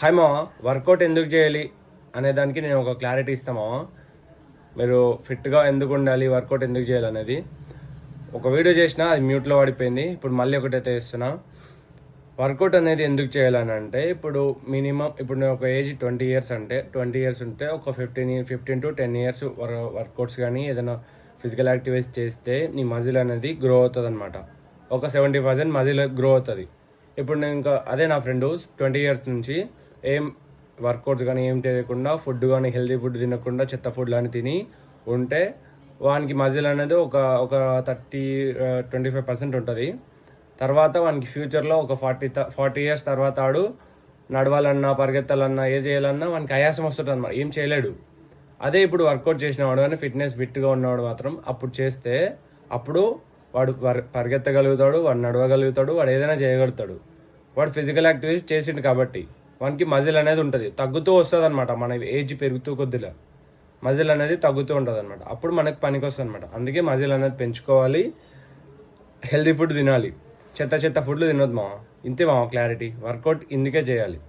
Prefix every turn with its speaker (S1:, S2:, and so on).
S1: Hi మామ, work out ఎందుకు చేయాలి అనే దానికి నేను ఒక క్లారిటీ ఇస్తాను మామ. మీరు ఫిట్గా ఎందుకు ఉండాలి, వర్కౌట్ ఎందుకు చేయాలి అనేది ఒక వీడియో చేసిన, అది మ్యూట్లో పడిపోయింది. ఇప్పుడు మళ్ళీ ఒకటైతే ఇస్తున్నా. వర్కౌట్ అనేది ఎందుకు చేయాలని అంటే, ఇప్పుడు మినిమం ఇప్పుడు నేను ఒక ఏజ్ 20 ఇయర్స్ అంటే 20 ఇయర్స్ ఉంటే ఒక 15 to 10 ఇయర్స్ వర్కౌట్స్ కానీ ఏదైనా ఫిజికల్ యాక్టివిటీస్ చేస్తే నీ మజిల్ అనేది గ్రో అవుతుంది అనమాట. ఒక 70% మజిల్ గ్రో అవుతుంది. ఇప్పుడు నేను ఇంకా అదే నా ఫ్రెండ్ 20 ఇయర్స్ నుంచి ఏం వర్కౌట్స్ కానీ ఏం చేయకుండా ఫుడ్ కానీ హెల్తీ ఫుడ్ తినకుండా చెత్త ఫుడ్ అని తిని ఉంటే వానికి మజిల్ అనేది ఒక ఒక 25% ఉంటుంది. తర్వాత వానికి ఫ్యూచర్లో ఒక 40 ఇయర్స్ తర్వాత ఆడు నడవాలన్నా పరిగెత్తాలన్నా ఏది చేయాలన్నా వానికి ఆయాసం వస్తుంది అన్నమాట, ఏం చేయలేడు. అదే ఇప్పుడు వర్కౌట్ చేసినవాడు కానీ ఫిట్గా ఉన్నవాడు మాత్రం అప్పుడు చేస్తే అప్పుడు వాడు పరిగెత్తగలుగుతాడు, వాడు నడవగలుగుతాడు, వాడు ఏదైనా చేయగలుగుతాడు. వాడు ఫిజికల్ యాక్టివిటీస్ చేసిండు కాబట్టి వానికి మజిల్ అనేది ఉంటుంది, తగ్గుతూ వస్తుంది అనమాట. మన ఏజ్ పెరుగుతూ కొద్దిగా మజిల్ అనేది తగ్గుతూ ఉంటుంది అనమాట. అప్పుడు మనకు పనికి వస్తుంది అనమాట. అందుకే మజిల్ అనేది పెంచుకోవాలి, హెల్తీ ఫుడ్ తినాలి, చెత్త ఫుడ్లు తినొద్దు మామ. ఇంతే మామ క్లారిటీ. వర్కౌట్ ఇందుకే చేయాలి.